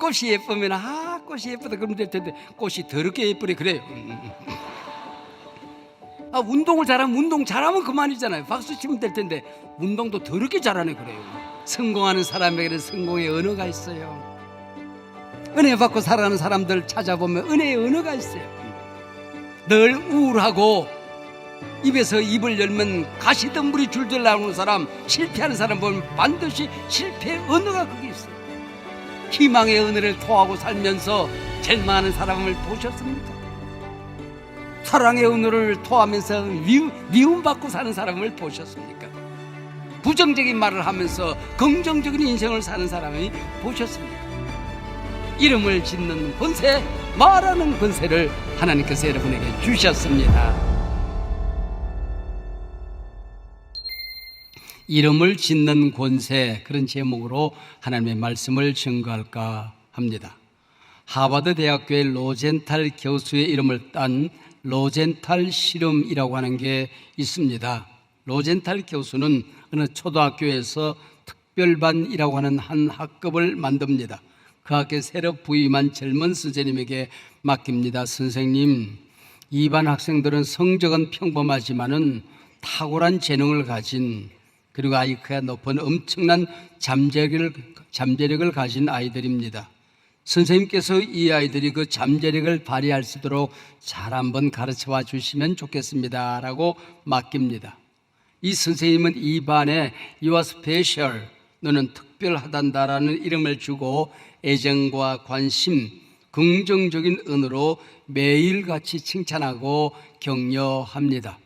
꽃이 예쁘면 꽃이 예쁘다 그러면 될 텐데 꽃이 더럽게 예쁘래 그래요. 운동을 잘하면 운동 잘하면 그만이잖아요. 박수 치면 될 텐데 운동도 더럽게 잘하네 그래요. 성공하는 사람에게는 성공의 언어가 있어요. 은혜 받고 살아가는 사람들 찾아보면 은혜의 언어가 있어요. 늘 우울하고 입에서 입을 열면 가시덤불이 줄줄 나오는 사람, 실패하는 사람 보면 반드시 실패의 언어가 거기 있어요. 희망의 언어를 토하고 살면서 절망하는 사람을 보셨습니까? 사랑의 언어를 토하면서 미움받고 사는 사람을 보셨습니까? 부정적인 말을 하면서 긍정적인 인생을 사는 사람이 보셨습니까? 이름을 짓는 권세, 말하는 권세를 하나님께서 여러분에게 주셨습니다. 이름을 짓는 권세, 그런 제목으로 하나님의 말씀을 증거할까 합니다. 하버드 대학교의 로젠탈 교수의 이름을 딴 로젠탈 실험이라고 하는 게 있습니다. 로젠탈 교수는 어느 초등학교에서 특별반이라고 하는 한 학급을 만듭니다. 그 학교에 새로 부임한 젊은 선생님에게 맡깁니다. 선생님, 이 반 학생들은 성적은 평범하지만은 탁월한 재능을 가진, 그리고 IQ가 높은 엄청난 잠재력을 가진 아이들입니다. 선생님께서 이 아이들이 그 잠재력을 발휘할 수 있도록 잘 한번 가르쳐와 주시면 좋겠습니다 라고 맡깁니다. 이 선생님은 이 반에 You are special, 너는 특별하단다라는 이름을 주고 애정과 관심, 긍정적인 언어로 매일같이 칭찬하고 격려합니다.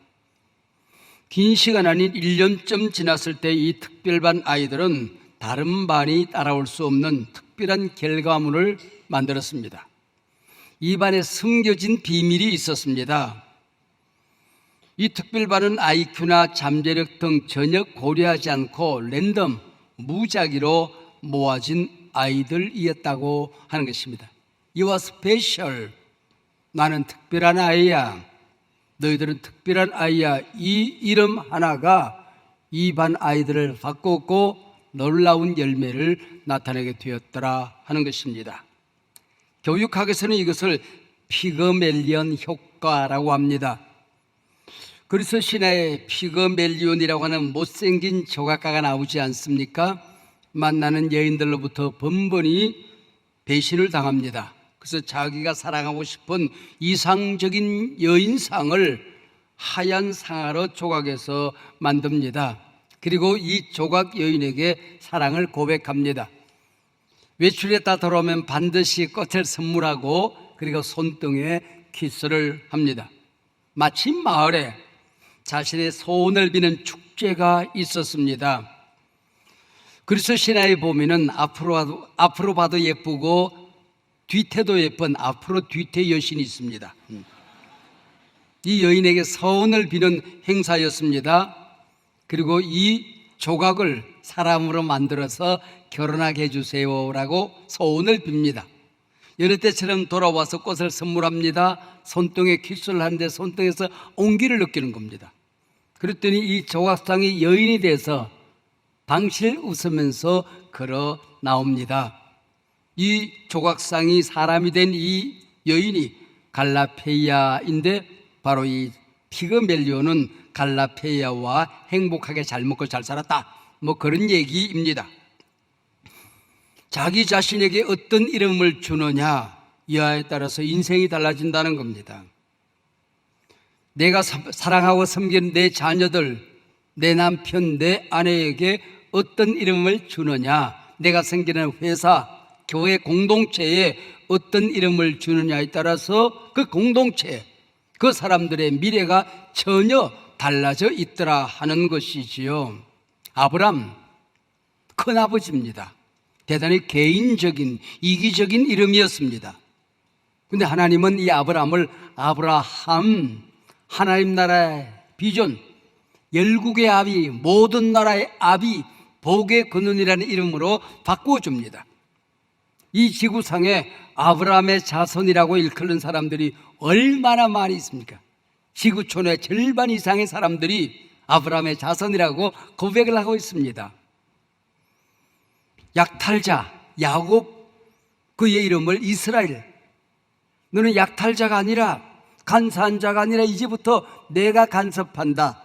긴 시간 아닌 1년쯤 지났을 때 이 특별반 아이들은 다른 반이 따라올 수 없는 특별한 결과물을 만들었습니다. 이 반에 숨겨진 비밀이 있었습니다. 이 특별반은 IQ나 잠재력 등 전혀 고려하지 않고 랜덤, 무작위로 모아진 아이들이었다고 하는 것입니다. You are special. 나는 특별한 아이야. 너희들은 특별한 아이야. 이 이름 하나가 이 반 아이들을 바꾸고 놀라운 열매를 나타내게 되었더라 하는 것입니다. 교육학에서는 이것을 피그멜리온 효과라고 합니다. 그래서 신화에 피그멜리온이라고 하는 못생긴 조각가가 나오지 않습니까? 만나는 여인들로부터 번번이 배신을 당합니다. 그래서 자기가 사랑하고 싶은 이상적인 여인상을 하얀 상아로 조각해서 만듭니다. 그리고 이 조각 여인에게 사랑을 고백합니다. 외출했다 돌아오면 반드시 꽃을 선물하고 그리고 손등에 키스를 합니다. 마치 마을에 자신의 소원을 비는 축제가 있었습니다. 그래서 신화에 보면은 앞으로 봐도 예쁘고 뒤태도 예쁜 앞으로 뒤태 여신이 있습니다. 이 여인에게 소원을 비는 행사였습니다. 그리고 이 조각을 사람으로 만들어서 결혼하게 해주세요라고 소원을 빕니다. 여느 때처럼 돌아와서 꽃을 선물합니다. 손등에 키스를 하는데 손등에서 온기를 느끼는 겁니다. 그랬더니 이 조각상이 여인이 돼서 방실 웃으면서 걸어 나옵니다. 이 조각상이 사람이 된 이 여인이 갈라페이아인데 바로 이 피그멜리온은 갈라페이아와 행복하게 잘 먹고 잘 살았다, 뭐 그런 얘기입니다. 자기 자신에게 어떤 이름을 주느냐 이하에 따라서 인생이 달라진다는 겁니다. 내가 사랑하고 섬기는 내 자녀들, 내 남편, 내 아내에게 어떤 이름을 주느냐, 내가 섬기는 회사, 교회 공동체에 어떤 이름을 주느냐에 따라서 그 공동체, 그 사람들의 미래가 전혀 달라져 있더라 하는 것이지요. 아브람, 큰아버지입니다. 대단히 개인적인, 이기적인 이름이었습니다. 근데 하나님은 이 아브람을 아브라함, 하나님 나라의 비전, 열국의 아비, 모든 나라의 아비, 복의 근원이라는 이름으로 바꾸어줍니다. 이 지구상에 아브라함의 자손이라고 일컫는 사람들이 얼마나 많이 있습니까? 지구촌의 절반 이상의 사람들이 아브라함의 자손이라고 고백을 하고 있습니다. 약탈자 야곱 그의 이름을 이스라엘, 너는 약탈자가 아니라 간사한 자가 아니라 이제부터 내가 간섭한다.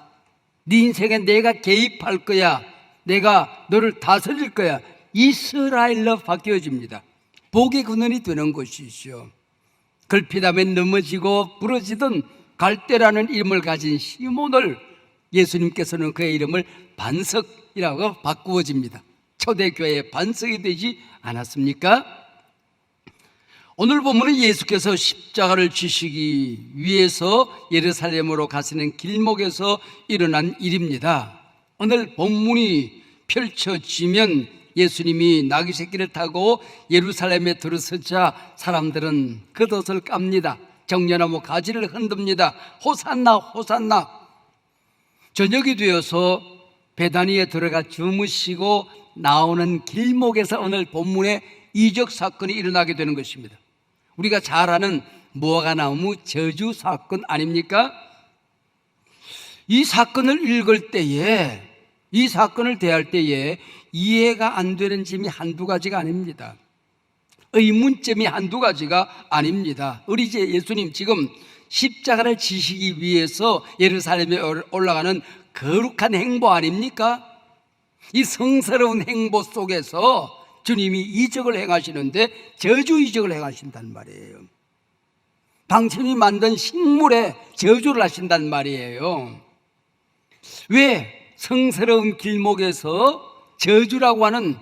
네 인생에 내가 개입할 거야. 내가 너를 다스릴 거야. 이스라엘로 바뀌어집니다. 복의 근원이 되는 것이죠. 걸핏하면 넘어지고 부러지던 갈대라는 이름을 가진 시몬을 예수님께서는 그의 이름을 반석이라고 바꾸어집니다. 초대교회의 반석이 되지 않았습니까? 오늘 본문은 예수께서 십자가를 지시기 위해서 예루살렘으로 가시는 길목에서 일어난 일입니다. 오늘 본문이 펼쳐지면 예수님이 나귀 새끼를 타고 예루살렘에 들어서자 사람들은 겉옷을 깝니다. 정려나무 가지를 흔듭니다. 호산나 호산나. 저녁이 되어서 베다니에 들어가 주무시고 나오는 길목에서 오늘 본문에 이적 사건이 일어나게 되는 것입니다. 우리가 잘 아는 무화과나무 저주 사건 아닙니까? 이 사건을 읽을 때에, 이 사건을 대할 때에 이해가 안 되는 점이 한두 가지가 아닙니다. 의문점이 한두 가지가 아닙니다. 우리 이제 예수님 지금 십자가를 지시기 위해서 예루살렘에 올라가는 거룩한 행보 아닙니까? 이 성스러운 행보 속에서 주님이 이적을 행하시는데 저주 이적을 행하신단 말이에요. 당신이 만든 식물에 저주를 하신단 말이에요. 왜 성스러운 길목에서 저주라고 하는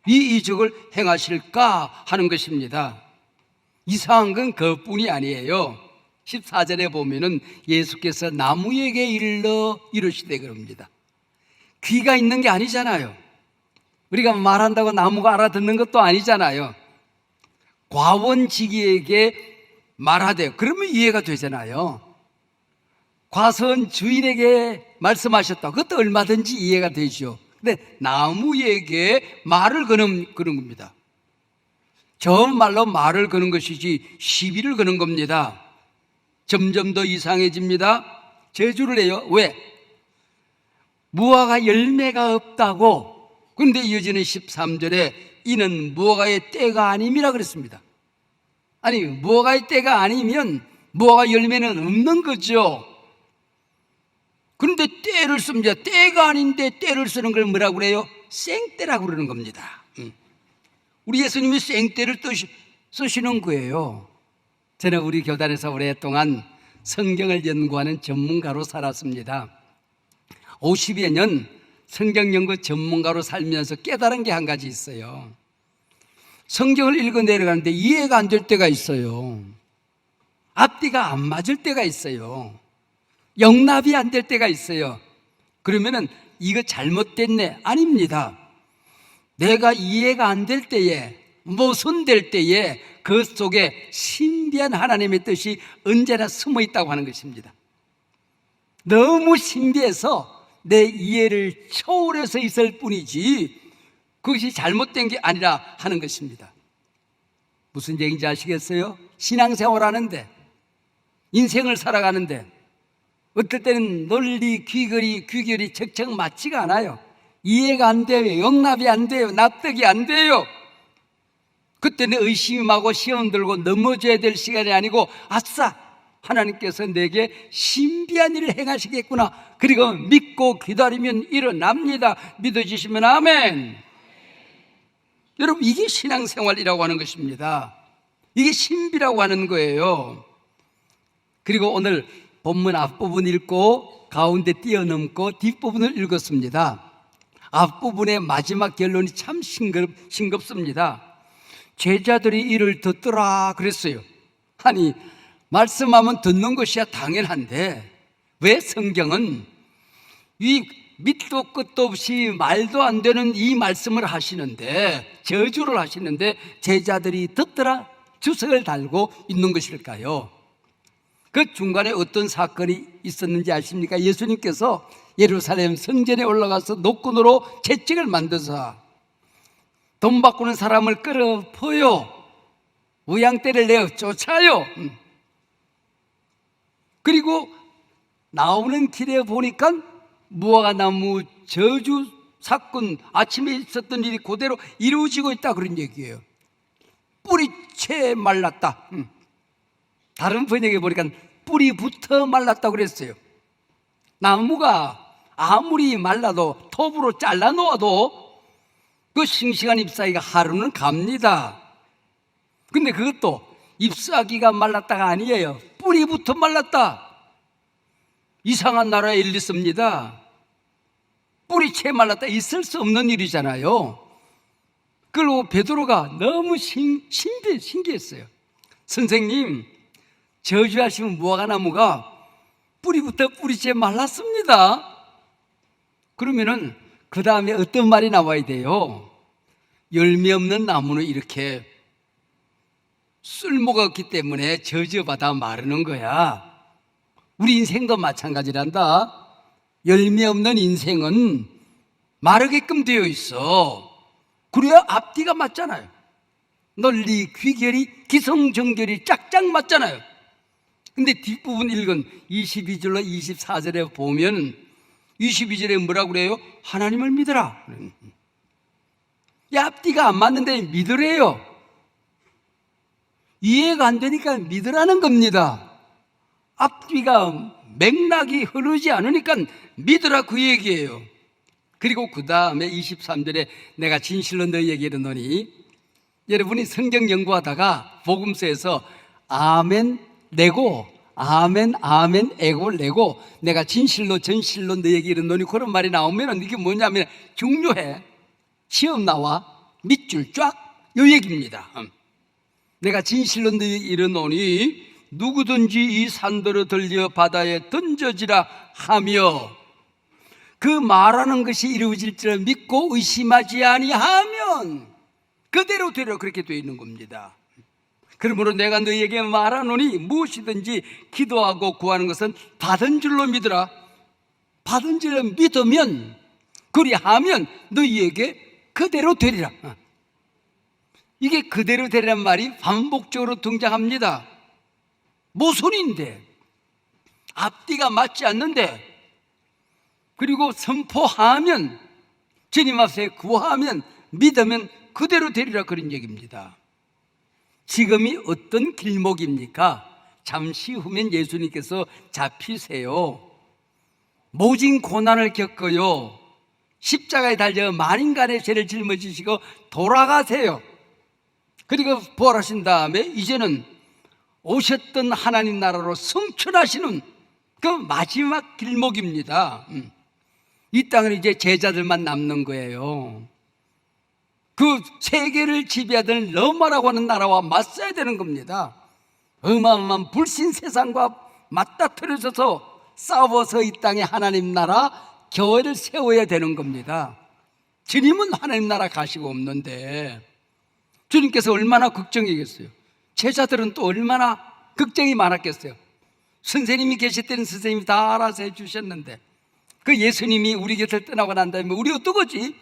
이 이적을 행하실까 하는 것입니다. 이상한 건 그뿐이 아니에요. 14절에 보면은 예수께서 나무에게 일러 이르시되 그럽니다. 귀가 있는 게 아니잖아요. 우리가 말한다고 나무가 알아듣는 것도 아니잖아요. 과원지기에게 말하되 그러면 이해가 되잖아요. 과선 주인에게 말씀하셨다. 그것도 얼마든지 이해가 되죠. 근데 나무에게 말을 거는 겁니다. 정말로 말을 거는 것이지 시비를 거는 겁니다. 점점 더 이상해집니다. 저주를 해요. 왜? 무화과 열매가 없다고. 그런데 이어지는 13절에 이는 무화과의 때가 아님이라 그랬습니다. 아니, 무화과의 때가 아니면 무화과 열매는 없는 거죠. 그런데 때를 씁니다. 때가 아닌데 때를 쓰는 걸 뭐라고 그래요? 생때라고 그러는 겁니다. 우리 예수님이 생때를 쓰시는 거예요. 저는 우리 교단에서 오랫동안 성경을 연구하는 전문가로 살았습니다. 50여 년 성경 연구 전문가로 살면서 깨달은 게 한 가지 있어요. 성경을 읽어 내려가는데 이해가 안 될 때가 있어요. 앞뒤가 안 맞을 때가 있어요. 영납이 안 될 때가 있어요. 그러면은 이거 잘못됐네. 아닙니다. 내가 이해가 안 될 때에, 모순될 때에 그 속에 신비한 하나님의 뜻이 언제나 숨어 있다고 하는 것입니다. 너무 신비해서 내 이해를 초월해서 있을 뿐이지 그것이 잘못된 게 아니라 하는 것입니다. 무슨 얘기인지 아시겠어요? 신앙생활 하는데, 인생을 살아가는데 어떨 때는 논리, 귀결이 척척 맞지가 않아요. 이해가 안 돼요. 용납이 안 돼요. 납득이 안 돼요. 그때는 의심하고 시험 들고 넘어져야 될 시간이 아니고 아싸! 하나님께서 내게 신비한 일을 행하시겠구나. 그리고 믿고 기다리면 일어납니다. 믿어주시면 아멘. 여러분, 이게 신앙생활이라고 하는 것입니다. 이게 신비라고 하는 거예요. 그리고 오늘 본문 앞부분 읽고 가운데 뛰어넘고 뒷부분을 읽었습니다. 앞부분의 마지막 결론이 참 싱겁습니다. 제자들이 이를 듣더라 그랬어요. 아니, 말씀하면 듣는 것이야 당연한데 왜 성경은 이 밑도 끝도 없이 말도 안 되는 이 말씀을 하시는데, 저주를 하시는데 제자들이 듣더라 주석을 달고 있는 것일까요? 그 중간에 어떤 사건이 있었는지 아십니까? 예수님께서 예루살렘 성전에 올라가서 노끈으로 채찍을 만들어서 돈 바꾸는 사람을 끌어 퍼요. 우양떼를 내어 쫓아요. 그리고 나오는 길에 보니까 무화과나무 저주 사건, 아침에 있었던 일이 그대로 이루어지고 있다 그런 얘기예요. 채 말랐다. 다른 번역에 보니까 뿌리부터 말랐다고 그랬어요. 나무가 아무리 말라도 톱으로 잘라 놓아도 그 싱싱한 잎사귀가 하루는 갑니다. 근데 그것도 잎사귀가 말랐다가 아니에요. 뿌리부터 말랐다. 이상한 나라에 일렸습니다. 뿌리채 말랐다. 있을 수 없는 일이잖아요. 그리고 베드로가 너무 신기했어요. 선생님, 저주하시면 무화과나무가 뿌리부터 뿌리채 말랐습니다. 그러면은 그 다음에 어떤 말이 나와야 돼요? 열매 없는 나무는 이렇게 쓸모가 없기 때문에 저주받아 마르는 거야. 우리 인생도 마찬가지란다. 열매 없는 인생은 마르게끔 되어 있어. 그래야 앞뒤가 맞잖아요. 널리 귀결이 기성정결이 짝짝 맞잖아요. 근데 뒷부분 읽은 22절로 24절에 보면 22절에 뭐라고 그래요? 하나님을 믿어라. 앞뒤가 안 맞는데 믿으래요. 이해가 안 되니까 믿으라는 겁니다. 앞뒤가 맥락이 흐르지 않으니까 믿으라 그 얘기예요. 그리고 그 다음에 23절에 내가 진실로 너희에게 이르노니, 여러분이 성경 연구하다가 복음서에서 아멘 내고 아멘 아멘 에고를 내고 내가 진실로 전실로 너희에게 이르노니 그런 말이 나오면 이게 뭐냐면 중요해. 시험 나와 밑줄 쫙 요 얘기입니다. 내가 진실로 너희에게 이르노니 누구든지 이 산들을 들려 바다에 던져지라 하며, 그 말하는 것이 이루어질 줄 믿고 의심하지 아니하면 그대로 되려, 그렇게 되어 있는 겁니다. 그러므로 내가 너희에게 말하노니 무엇이든지 기도하고 구하는 것은 받은 줄로 믿으라. 받은 줄로 믿으면, 그리하면 너희에게 그대로 되리라. 이게 그대로 되리란 말이 반복적으로 등장합니다. 모순인데, 앞뒤가 맞지 않는데, 그리고 선포하면, 주님 앞에 구하면, 믿으면 그대로 되리라, 그런 얘기입니다. 지금이 어떤 길목입니까? 잠시 후면 예수님께서 잡히세요. 모진 고난을 겪어요. 십자가에 달려 만인간의 죄를 짊어지시고 돌아가세요. 그리고 부활하신 다음에 이제는 오셨던 하나님 나라로 승천하시는 그 마지막 길목입니다. 이 땅은 이제 제자들만 남는 거예요. 그 세계를 지배하던 로마라고 하는 나라와 맞서야 되는 겁니다. 어마어마한 불신 세상과 맞닥뜨려져서 싸워서 이 땅에 하나님 나라 교회를 세워야 되는 겁니다. 주님은 하나님 나라 가시고 없는데 주님께서 얼마나 걱정이겠어요. 제자들은 또 얼마나 걱정이 많았겠어요. 선생님이 계실 때는 선생님이 다 알아서 해주셨는데 그 예수님이 우리 곁을 떠나고 난 다음에 우리 어떡하지?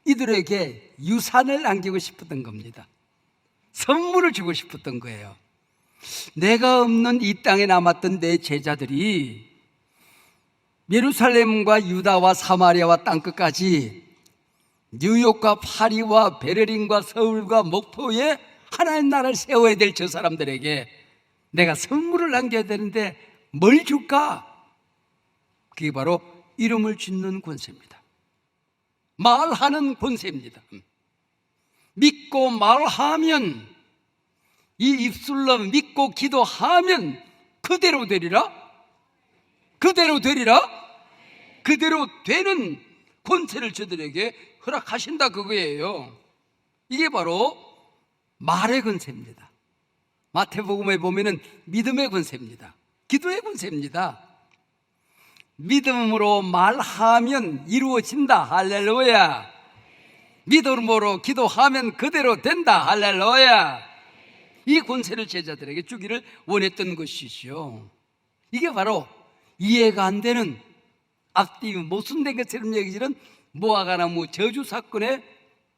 이들에게 유산을 남기고 싶었던 겁니다. 선물을 주고 싶었던 거예요. 내가 없는 이 땅에 남았던 내 제자들이 예루살렘과 유다와 사마리아와 땅끝까지 뉴욕과 파리와 베를린과 서울과 목포에 하나님 나라를 세워야 될 저 사람들에게 내가 선물을 남겨야 되는데 뭘 줄까? 그게 바로 이름을 짓는 권세입니다. 말하는 권세입니다. 믿고 말하면, 이 입술로 믿고 기도하면 그대로 되리라. 그대로 되리라. 그대로 되는 권세를 저들에게 허락하신다, 그거예요. 이게 바로 말의 권세입니다. 마태복음에 보면은 믿음의 권세입니다. 기도의 권세입니다. 믿음으로 말하면 이루어진다. 할렐루야. 믿음으로 기도하면 그대로 된다. 할렐루야. 이 권세를 제자들에게 주기를 원했던 것이죠. 이게 바로 이해가 안 되는, 앞뒤 모순된 것처럼 여기지는 무화과나무 저주 사건의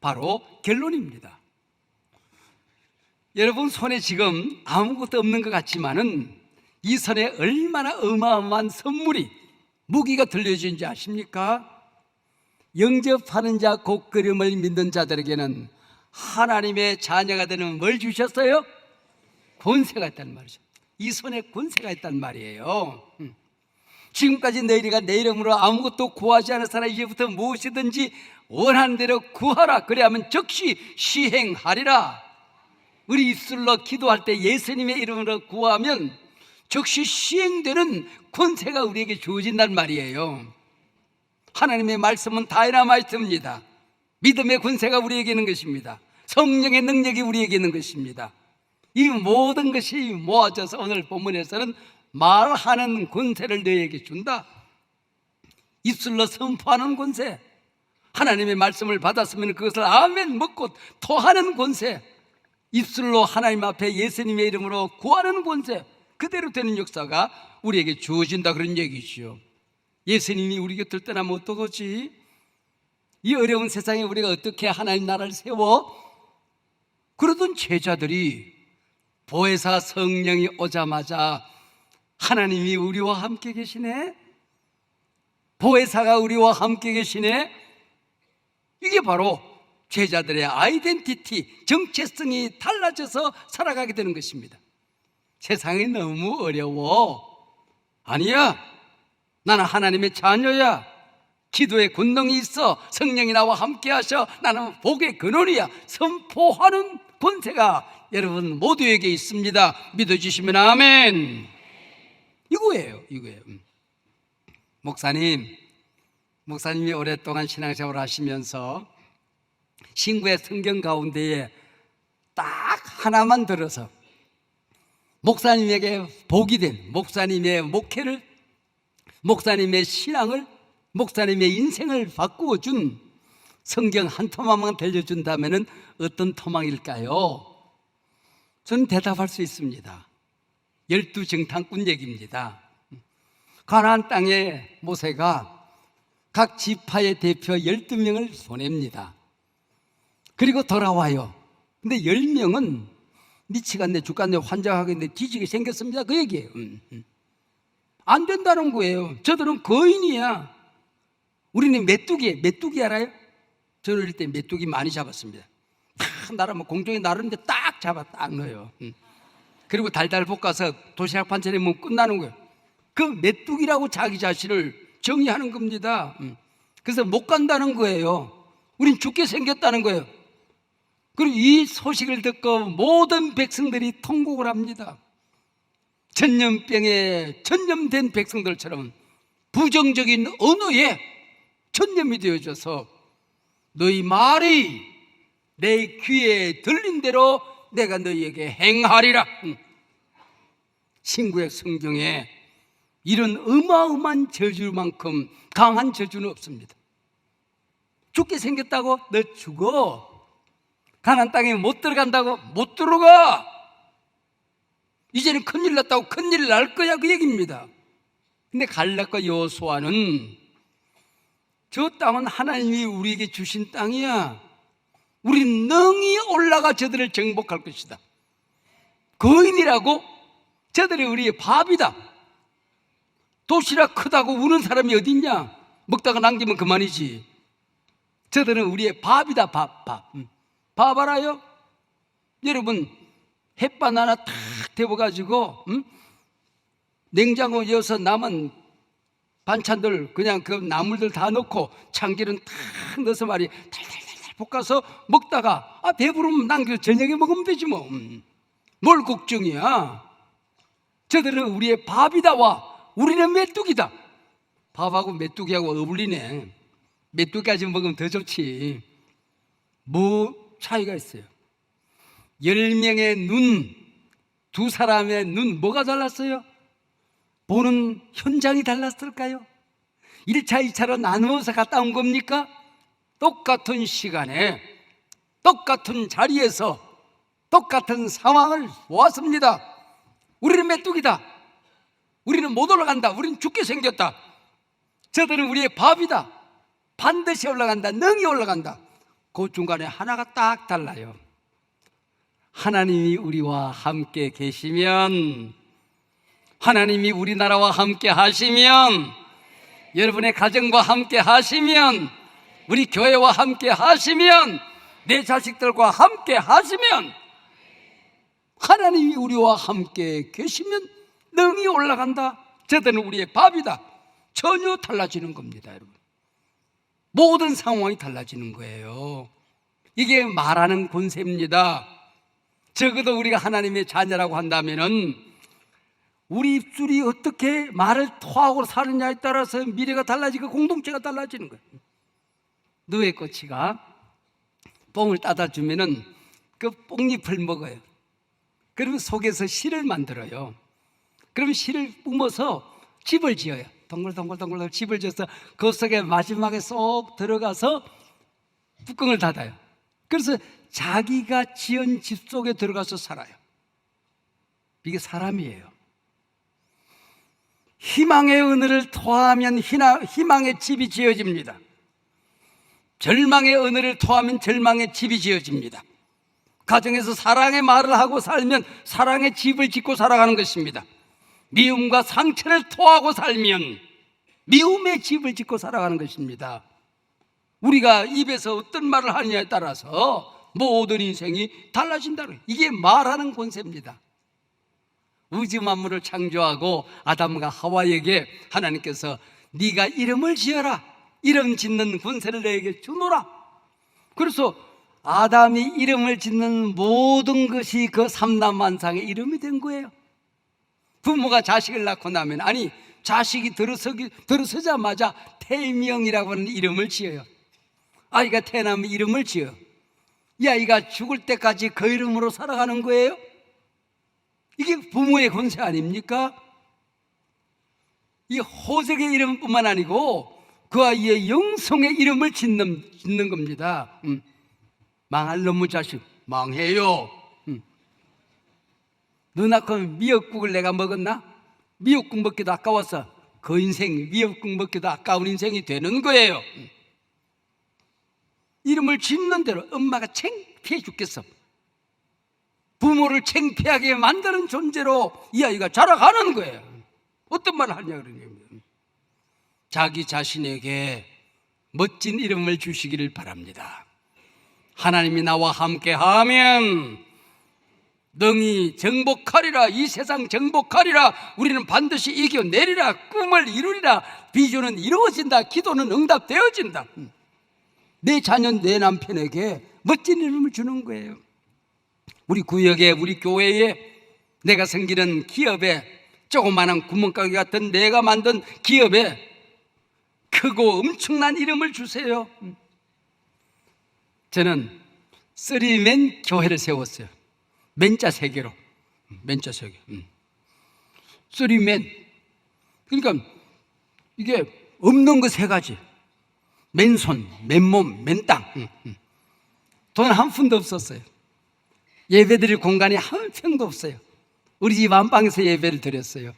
바로 결론입니다. 여러분 손에 지금 아무것도 없는 것 같지만은 이 손에 얼마나 어마어마한 선물이, 무기가 들려주는지 아십니까? 영접하는 자, 곧걸음을 믿는 자들에게는 하나님의 자녀가 되는 뭘 주셨어요? 권세가 있다는 말이죠. 이 손에 권세가 있단 말이에요. 지금까지 너희가 내 이름으로 아무것도 구하지 않은 사람 이제부터 무엇이든지 원하는 대로 구하라. 그래야만 즉시 시행하리라. 우리 입술로 기도할 때 예수님의 이름으로 구하면 즉시 시행되는 권세가 우리에게 주어진단 말이에요. 하나님의 말씀은 다이너마이트입니다. 믿음의 권세가 우리에게 있는 것입니다. 성령의 능력이 우리에게 있는 것입니다. 이 모든 것이 모아져서 오늘 본문에서는 말하는 권세를 너희에게 준다. 입술로 선포하는 권세, 하나님의 말씀을 받았으면 그것을 아멘 먹고 토하는 권세, 입술로 하나님 앞에 예수님의 이름으로 구하는 권세, 그대로 되는 역사가 우리에게 주어진다, 그런 얘기죠. 예수님이 우리 곁을 떠나면 어떡하지? 이 어려운 세상에 우리가 어떻게 하나님 나라를 세워? 그러던 제자들이 보혜사 성령이 오자마자 하나님이 우리와 함께 계시네, 보혜사가 우리와 함께 계시네, 이게 바로 제자들의 아이덴티티, 정체성이 달라져서 살아가게 되는 것입니다. 세상이 너무 어려워. 아니야, 나는 하나님의 자녀야. 기도의 권능이 있어. 성령이 나와 함께 하셔. 나는 복의 근원이야. 선포하는 권세가 여러분 모두에게 있습니다. 믿어주시면 아멘. 이거예요. 목사님이 오랫동안 신앙생활을 하시면서 신구의 성경 가운데에 딱 하나만 들어서 목사님에게 복이 된, 목사님의 목회를, 목사님의 신앙을, 목사님의 인생을 바꾸어 준 성경 한 토막만 들려준다면 어떤 토막일까요? 저는 대답할 수 있습니다. 12정탐꾼 얘기입니다. 가나안 땅에 모세가 각 지파의 대표 12명을 보냅니다. 그리고 돌아와요. 근데 10명은 미치겠네, 죽겠네, 환장하겠네, 뒤지게 생겼습니다, 그 얘기예요. 안 된다는 거예요. 저들은 거인이야. 우리는 메뚜기 알아요? 저는 어릴 때 메뚜기 많이 잡았습니다. 딱 날아면 공중에 나르는데 딱 잡아 딱 넣어요. 그리고 달달 볶아서 도시락 반찬에 먹으면 끝나는 거예요. 그 메뚜기라고 자기 자신을 정의하는 겁니다. 그래서 못 간다는 거예요. 우린 죽게 생겼다는 거예요. 그리고 이 소식을 듣고 모든 백성들이 통곡을 합니다. 전염병에 전염된 백성들처럼 부정적인 언어에 전염이 되어져서 너희 말이 내 귀에 들린 대로 내가 너희에게 행하리라. 신구약 성경에 이런 어마어마한 저주만큼 강한 저주는 없습니다. 죽게 생겼다고 너 죽어. 가나안 땅에 못 들어간다고 못 들어가. 이제는 큰일 났다고 큰일 날 거야, 그 얘기입니다. 근데 갈렙과 여호수아는 저 땅은 하나님이 우리에게 주신 땅이야. 우린 능히 올라가 저들을 정복할 것이다. 거인이라고? 저들이 우리의 밥이다. 도시락 크다고 우는 사람이 어딨냐? 먹다가 남기면 그만이지. 저들은 우리의 밥이다. 밥 알아요? 여러분, 햇반 하나 탁 데워가지고 냉장고에 이어서 남은 반찬들 그냥 그 나물들 다 넣고 참기름 탁 넣어서 말이 달달달 볶아서 먹다가 배부르면 남겨 저녁에 먹으면 되지 뭐. 뭘 걱정이야. 저들은 우리의 밥이다. 와, 우리는 메뚜기다. 밥하고 메뚜기하고 어울리네. 메뚜기까지 먹으면 더 좋지. 뭐 차이가 있어요? 10명의 눈, 두 사람의 눈, 뭐가 달랐어요? 보는 현장이 달랐을까요? 1차, 2차로 나누어서 갔다 온 겁니까? 똑같은 시간에 똑같은 자리에서 똑같은 상황을 보았습니다. 우리는 메뚜기다. 우리는 못 올라간다. 우리는 죽게 생겼다. 저들은 우리의 밥이다. 반드시 올라간다. 능히 올라간다. 그 중간에 하나가 딱 달라요. 하나님이 우리와 함께 계시면, 하나님이 우리나라와 함께 하시면, 여러분의 가정과 함께 하시면, 우리 교회와 함께 하시면 내 자식들과 함께 하시면, 하나님이 우리와 함께 계시면 능히 올라간다. 저들은 우리의 밥이다. 전혀 달라지는 겁니다, 여러분. 모든 상황이 달라지는 거예요. 이게 말하는 권세입니다. 적어도 우리가 하나님의 자녀라고 한다면은 우리 입술이 어떻게 말을 토하고 사느냐에 따라서 미래가 달라지고 공동체가 달라지는 거예요. 너의 꼬치가 뽕을 따다 주면은 그 뽕잎을 먹어요. 그러면 속에서 실을 만들어요. 그러면 실을 뿜어서 집을 지어요. 동글동글 집을 지어서 그 속에 마지막에 쏙 들어가서 뚜껑을 닫아요. 그래서 자기가 지은 집 속에 들어가서 살아요. 이게 사람이에요. 희망의 은혜를 토하면 희망의 집이 지어집니다. 절망의 은혜를 토하면 절망의 집이 지어집니다. 가정에서 사랑의 말을 하고 살면 사랑의 집을 짓고 살아가는 것입니다. 미움과 상처를 토하고 살면 미움의 집을 짓고 살아가는 것입니다. 우리가 입에서 어떤 말을 하느냐에 따라서 모든 인생이 달라진다는, 이게 말하는 권세입니다. 우주 만물을 창조하고 아담과 하와에게 하나님께서 네가 이름을 지어라, 이름 짓는 권세를 너에게 주노라. 그래서 아담이 이름을 짓는 모든 것이 그 삼남만상의 이름이 된 거예요. 부모가 자식을 낳고 나면, 아니 자식이 들어서자마자 태명이라고 하는 이름을 지어요. 아이가 태어나면 이름을 지어. 이 아이가 죽을 때까지 그 이름으로 살아가는 거예요. 이게 부모의 권세 아닙니까? 이 호적의 이름뿐만 아니고 그 아이의 영성의 이름을 짓는 겁니다. 망할 놈의 자식 망해요. 너 낳고 미역국을 내가 먹었나? 미역국 먹기도 아까워서 그 인생 미역국 먹기도 아까운 인생이 되는 거예요. 이름을 짓는 대로 엄마가 창피해 죽겠어. 부모를 창피하게 만드는 존재로 이 아이가 자라가는 거예요. 어떤 말을 하냐 그러냐면, 자기 자신에게 멋진 이름을 주시기를 바랍니다. 하나님이 나와 함께 하면 능히 정복하리라. 이 세상 정복하리라. 우리는 반드시 이겨내리라. 꿈을 이루리라. 비전은 이루어진다. 기도는 응답되어진다. 내 자녀, 내 남편에게 멋진 이름을 주는 거예요. 우리 구역에, 우리 교회에, 내가 섬기는 기업에, 조그마한 구멍가게 같은 내가 만든 기업에 크고 엄청난 이름을 주세요. 저는 쓰리맨 교회를 세웠어요. 맨자 세 개로. 맨자 세 개. 쓰리맨. 그러니까 이게 없는 거 세 가지. 맨손, 맨몸, 맨땅. 돈 한 푼도 없었어요. 예배 드릴 공간이 한 평도 없어요. 우리 집 안방에서 예배를 드렸어요.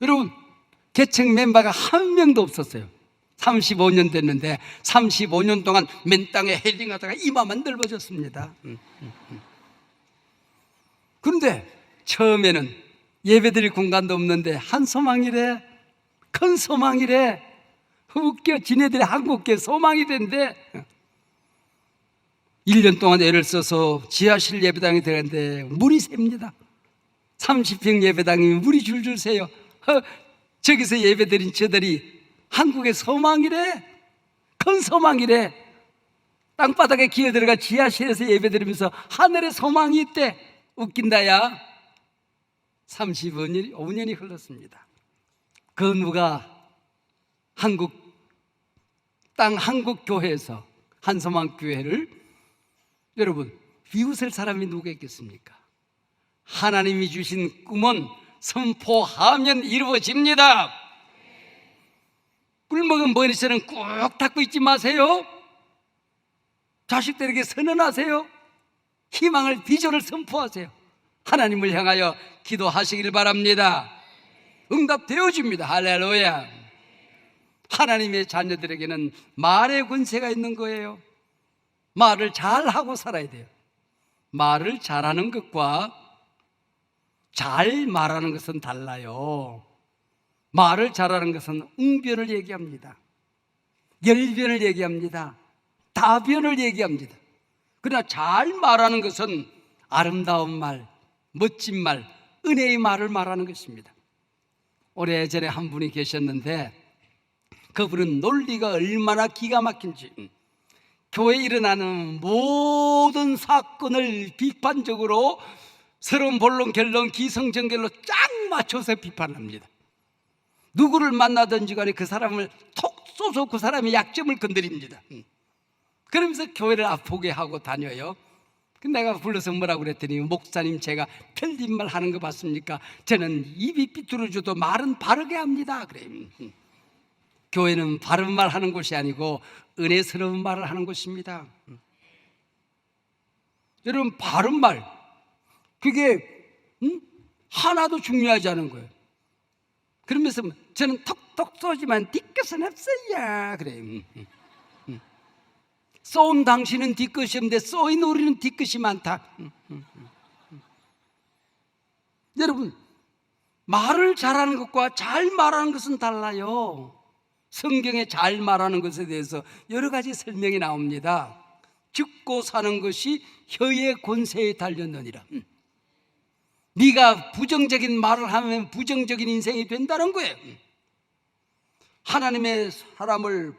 여러분, 개척 멤버가 한 명도 없었어요. 35년 됐는데 35년 동안 맨 땅에 헤딩하다가 이마만 넓어졌습니다. 그런데 처음에는 예배드릴 공간도 없는데 한 소망이래, 큰 소망이래, 웃겨. 지네들이 한국계 소망이 된대. 1년 동안 애를 써서 지하실 예배당에 들어갔는데 물이 셉니다. 30평 예배당이면 물이 줄줄 새요. 저기서 예배드린 저들이 한국의 소망이래, 큰 소망이래. 땅바닥에 기어들어가 지하실에서 예배드리면서 하늘의 소망이 있대. 웃긴다 야. 35년이 흘렀습니다. 그 누가 한국 교회에서, 한소망 교회를, 여러분, 비웃을 사람이 누가 있겠습니까? 하나님이 주신 꿈은 선포하면 이루어집니다. 꿀먹은 머리채는 꾹 닫고 있지 마세요. 자식들에게 선언하세요. 희망을, 비전을 선포하세요. 하나님을 향하여 기도하시길 바랍니다. 응답되어집니다. 할렐루야. 하나님의 자녀들에게는 말의 권세가 있는 거예요. 말을 잘하고 살아야 돼요. 말을 잘하는 것과 잘 말하는 것은 달라요. 말을 잘하는 것은 웅변을 얘기합니다. 열변을 얘기합니다. 다변을 얘기합니다. 그러나 잘 말하는 것은 아름다운 말, 멋진 말, 은혜의 말을 말하는 것입니다. 오래전에 한 분이 계셨는데 그분은 논리가 얼마나 기가 막힌지 교회에 일어나는 모든 사건을 비판적으로 서론, 본론, 결론, 기성정결로 쫙 맞춰서 비판합니다. 누구를 만나든지 간에 그 사람을 톡 쏘서 그 사람의 약점을 건드립니다. 그러면서 교회를 아프게 하고 다녀요. 내가 불러서 뭐라고 그랬더니, 목사님 제가 틀린 말 하는 거 봤습니까? 저는 입이 삐뚤어져도 말은 바르게 합니다. 그래요. 교회는 바른 말 하는 곳이 아니고 은혜스러운 말을 하는 곳입니다. 여러분, 바른 말, 그게 하나도 중요하지 않은 거예요. 그러면서 저는 톡톡 쏘지만 뒤끝은 없어요. 그래요. 쏜 당신은 뒤끝이 없는데 쏘인 우리는 뒤끝이 많다. 여러분, 말을 잘하는 것과 잘 말하는 것은 달라요. 성경에 잘 말하는 것에 대해서 여러 가지 설명이 나옵니다. 죽고 사는 것이 혀의 권세에 달렸느니라. 네가 부정적인 말을 하면 부정적인 인생이 된다는 거예요. 하나님의 사람을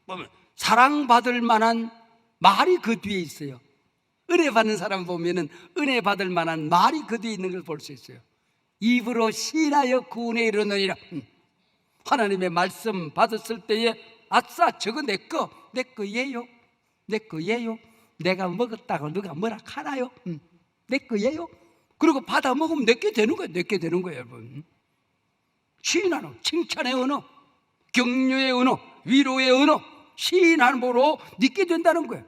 보면 사랑받을 만한 말이 그 뒤에 있어요. 은혜 받는 사람 보면은 은혜 받을 만한 말이 그 뒤에 있는 걸 볼 수 있어요. 입으로 시인하여 구원에 이르느니라. 하나님의 말씀 받았을 때에 아싸, 저거 내 거예요. 내 거예요. 내가 먹었다고 누가 뭐라 하나요? 내 거예요. 그리고 받아 먹으면 내게 되는 거예요. 내게 되는 거예요, 여러분. 시인하는 칭찬의 언어, 격려의 언어, 위로의 언어, 시인함으로 믿게 된다는 거예요.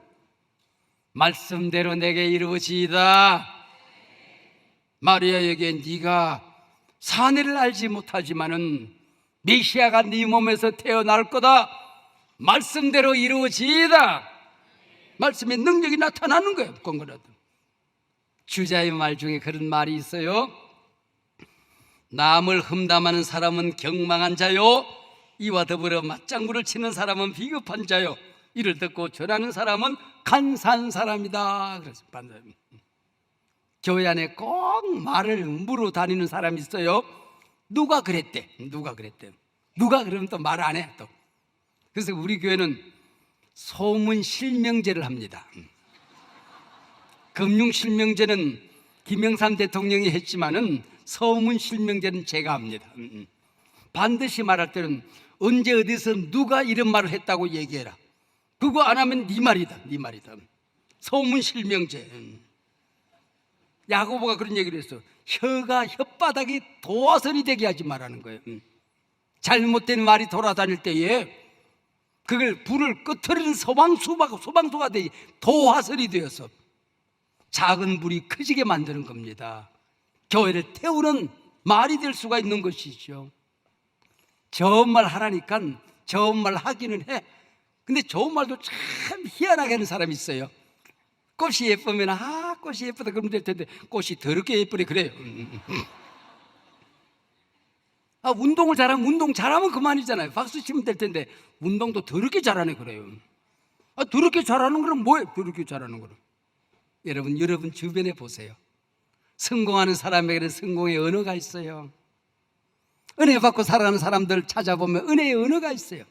말씀대로 내게 이루어지이다. 마리아에게 네가 사내를 알지 못하지만은 메시아가 네 몸에서 태어날 거다. 말씀대로 이루어지이다. 말씀의 능력이 나타나는 거예요. 건거라도. 주자의 말 중에 그런 말이 있어요. 남을 험담하는 사람은 경망한 자요, 이와 더불어 맞장구를 치는 사람은 비겁한 자요, 이를 듣고 절하는 사람은 간사한 사람이다. 그래서 반대로 교회 안에 꼭 말을 물어 다니는 사람이 있어요. 누가 그랬대? 누가 그러면 또 말 안 해. 또 그래서 우리 교회는 소문 실명제를 합니다. 금융 실명제는 김영삼 대통령이 했지만은 소문 실명제는 제가 합니다. 반드시 말할 때는 언제 어디서 누가 이런 말을 했다고 얘기해라. 그거 안 하면 네 말이다. 소문 실명제. 야고보가 그런 얘기를 했어. 혀가 혓바닥이 도화선이 되게 하지 말라는 거예요. 잘못된 말이 돌아다닐 때에 그걸 불을 끄트리는 소방수가 되지 도화선이 되어서 작은 불이 커지게 만드는 겁니다. 교회를 태우는 말이 될 수가 있는 것이죠. 좋은 말 하라니까 좋은 말 하기는 해. 근데 좋은 말도 참 희한하게 하는 사람이 있어요. 꽃이 예쁘면 꽃이 예쁘다 그러면 될 텐데 꽃이 더럽게 예쁘네 그래요. 운동을 잘하면 운동 잘하면 그만이잖아요. 박수 치면 될 텐데 운동도 더럽게 잘하네 그래요. 더럽게 잘하는 거는 뭐예요? 더럽게 잘하는 거는 여러분 주변에 보세요. 성공하는 사람에게는 성공의 언어가 있어요. 은혜 받고 살아가는 사람들 찾아보면 은혜의 언어가 있어요.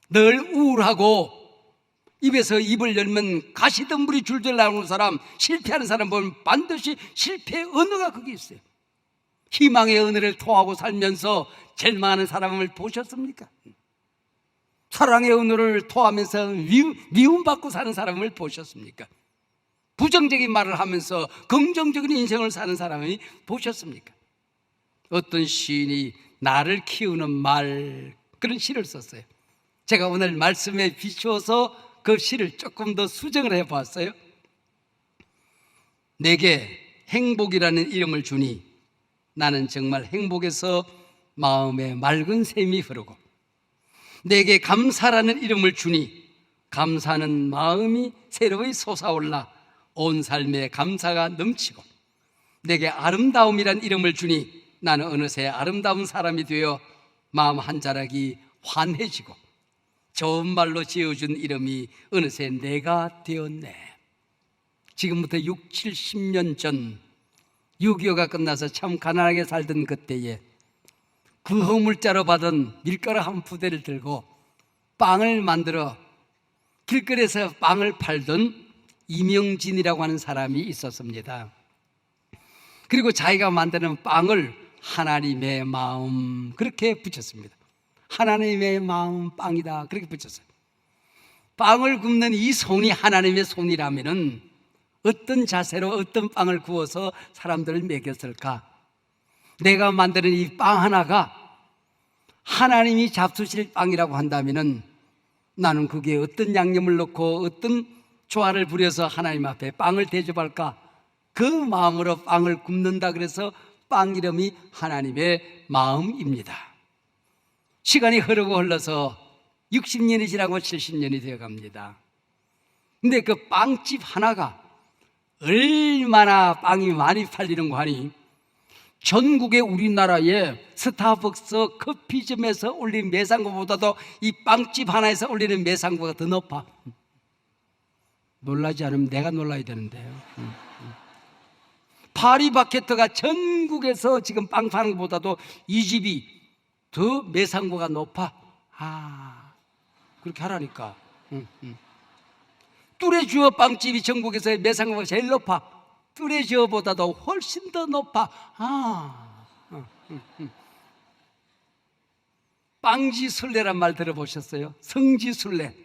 늘 우울하고 입에서 입을 열면 가시덤불이 줄줄 나오는 사람, 실패하는 사람 보면 반드시 실패의 언어가 거기 있어요. 희망의 언어를 토하고 살면서 절망하는 사람을 보셨습니까? 사랑의 언어를 토하면서 미움받고 사는 사람을 보셨습니까? 부정적인 말을 하면서 긍정적인 인생을 사는 사람이 보셨습니까? 어떤 시인이 나를 키우는 말, 그런 시를 썼어요. 제가 오늘 말씀에 비추어서 그 시를 조금 더 수정을 해봤어요. 내게 행복이라는 이름을 주니 나는 정말 행복해서 마음에 맑은 샘이 흐르고, 내게 감사라는 이름을 주니 감사는 마음이 새로이 솟아올라 온 삶에 감사가 넘치고, 내게 아름다움이란 이름을 주니 나는 어느새 아름다운 사람이 되어 마음 한 자락이 환해지고, 좋은 말로 지어준 이름이 어느새 내가 되었네. 지금부터 6, 70년 전 6.25가 끝나서 참 가난하게 살던 그때에 구호물자로 받은 밀가루 한 푸대를 들고 빵을 만들어 길거리에서 빵을 팔던 이명진이라고 하는 사람이 있었습니다. 그리고 자기가 만드는 빵을 하나님의 마음 그렇게 붙였습니다. 하나님의 마음 빵이다 그렇게 붙였어요. 빵을 굽는 이 손이 하나님의 손이라면은 어떤 자세로 어떤 빵을 구워서 사람들을 먹였을까? 내가 만드는 이 빵 하나가 하나님이 잡수실 빵이라고 한다면은 나는 거기에 어떤 양념을 넣고 어떤 조화를 부려서 하나님 앞에 빵을 대접할까? 그 마음으로 빵을 굽는다 그래서 빵 이름이 하나님의 마음입니다. 시간이 흘러서 60년이 지나고 70년이 되어 갑니다. 근데 그 빵집 하나가 얼마나 빵이 많이 팔리는 거 하니 전국의 우리나라의 스타벅스 커피점에서 올린 매상고보다도 이 빵집 하나에서 올리는 매상고가 더 높아. 놀라지 않으면 내가 놀라야 되는데요. 파리바게뜨가 전국에서 지금 빵 파는 것보다도 이 집이 더 매상고가 높아. 그렇게 하라니까. 뚜레쥬어 빵집이 전국에서 매상고가 제일 높아. 뚜레쥬어보다도 훨씬 더 높아. 빵지순례란 말 들어보셨어요? 성지순례.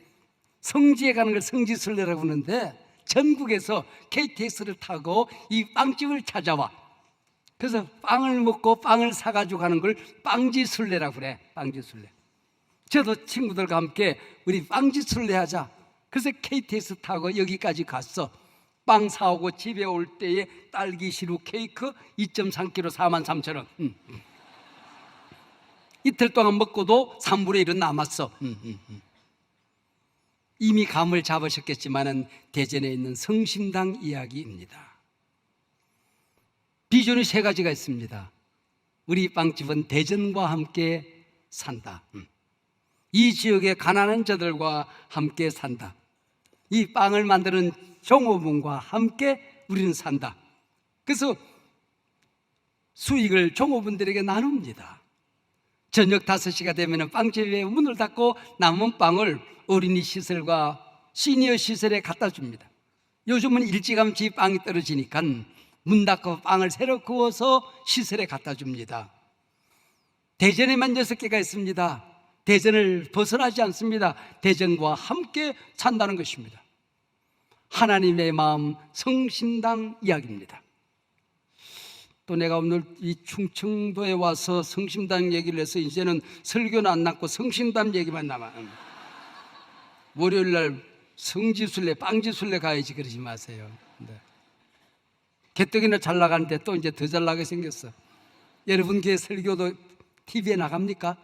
성지에 가는 걸 성지순례라고 하는데 전국에서 KTX를 타고 이 빵집을 찾아와. 그래서 빵을 먹고 빵을 사가지고 가는 걸 빵지순례라고 그래. 빵지순례. 저도 친구들과 함께 우리 빵지순례 하자. 그래서 KTX 타고 여기까지 갔어. 빵 사오고 집에 올 때에 딸기 시루 케이크 2.3kg 43,000원. 이틀 동안 먹고도 3분의 1은 남았어. 이미 감을 잡으셨겠지만은 대전에 있는 성심당 이야기입니다. 비전이 3가지가 있습니다. 우리 빵집은 대전과 함께 산다. 이 지역의 가난한 자들과 함께 산다. 이 빵을 만드는 종업원과 함께 우리는 산다. 그래서 수익을 종업원들에게 나눕니다. 저녁 5시가 되면 빵집에 문을 닫고 남은 빵을 어린이 시설과 시니어 시설에 갖다 줍니다. 요즘은 일찌감치 빵이 떨어지니까 문 닫고 빵을 새로 구워서 시설에 갖다 줍니다. 대전에만 6개가 있습니다. 대전을 벗어나지 않습니다. 대전과 함께 산다는 것입니다. 하나님의 마음 성심당 이야기입니다. 또 내가 오늘 이 충청도에 와서 성심당 얘기를 해서 이제는 설교는 안 남고 성심당 얘기만 남아. 월요일날 성지순례 빵지순례 가야지 그러지 마세요. 네. 개떡이나 잘 나가는데 또 이제 더 잘 나게 생겼어. 여러분 교회 설교도 TV에 나갑니까?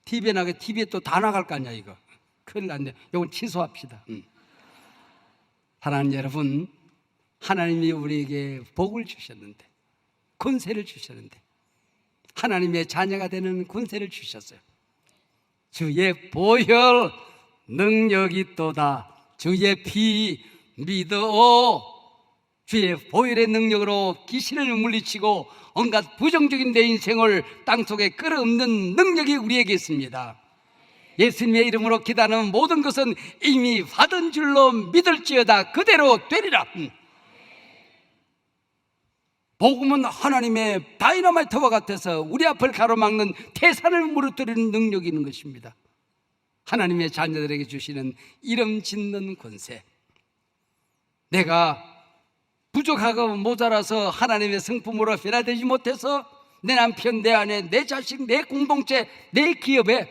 TV에 나가 TV에 또 다 나갈 거 아니야 이거. 큰일 났네. 이건 취소합시다. 사랑하는 여러분, 하나님이 우리에게 복을 주셨는데, 권세를 주셨는데, 하나님의 자녀가 되는 권세를 주셨어요. 주의 보혈 능력이 있도다. 주의 피 믿어. 주의 보혈의 능력으로 귀신을 물리치고 온갖 부정적인 내 인생을 땅속에 끌어엎는 능력이 우리에게 있습니다. 예수님의 이름으로 기도하는 모든 것은 이미 받은 줄로 믿을지어다 그대로 되리라. 복음은 하나님의 다이너마이트와 같아서 우리 앞을 가로막는 태산을 무너뜨리는 능력이 있는 것입니다. 하나님의 자녀들에게 주시는 이름 짓는 권세. 내가 부족하고 모자라서 하나님의 성품으로 변화되지 못해서 내 남편, 내 아내, 내 자식, 내 공동체, 내 기업에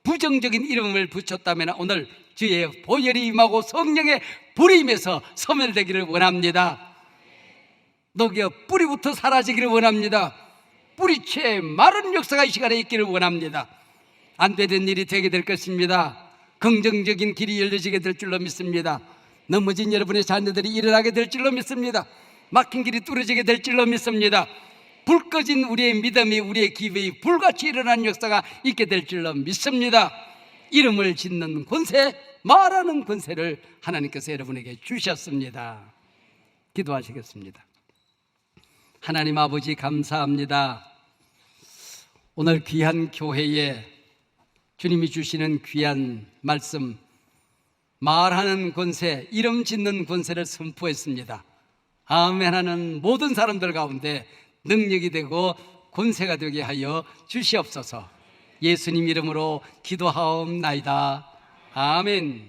부정적인 이름을 붙였다면 오늘 주의 보혈이 임하고 성령의 불이 임해서 소멸되기를 원합니다. 녹여 뿌리부터 사라지기를 원합니다. 뿌리채 마른 역사가 이 시간에 있기를 원합니다. 안 되던 일이 되게 될 것입니다. 긍정적인 길이 열려지게 될 줄로 믿습니다. 넘어진 여러분의 자녀들이 일어나게 될 줄로 믿습니다. 막힌 길이 뚫어지게 될 줄로 믿습니다. 불 꺼진 우리의 믿음이 우리의 기회에 불같이 일어나는 역사가 있게 될 줄로 믿습니다. 이름을 짓는 권세, 말하는 권세를 하나님께서 여러분에게 주셨습니다. 기도하시겠습니다. 하나님 아버지 감사합니다. 오늘 귀한 교회에 주님이 주시는 귀한 말씀, 말하는 권세, 이름 짓는 권세를 선포했습니다. 아멘 하는 모든 사람들 가운데 능력이 되고 권세가 되게 하여 주시옵소서. 예수님 이름으로 기도하옵나이다. 아멘.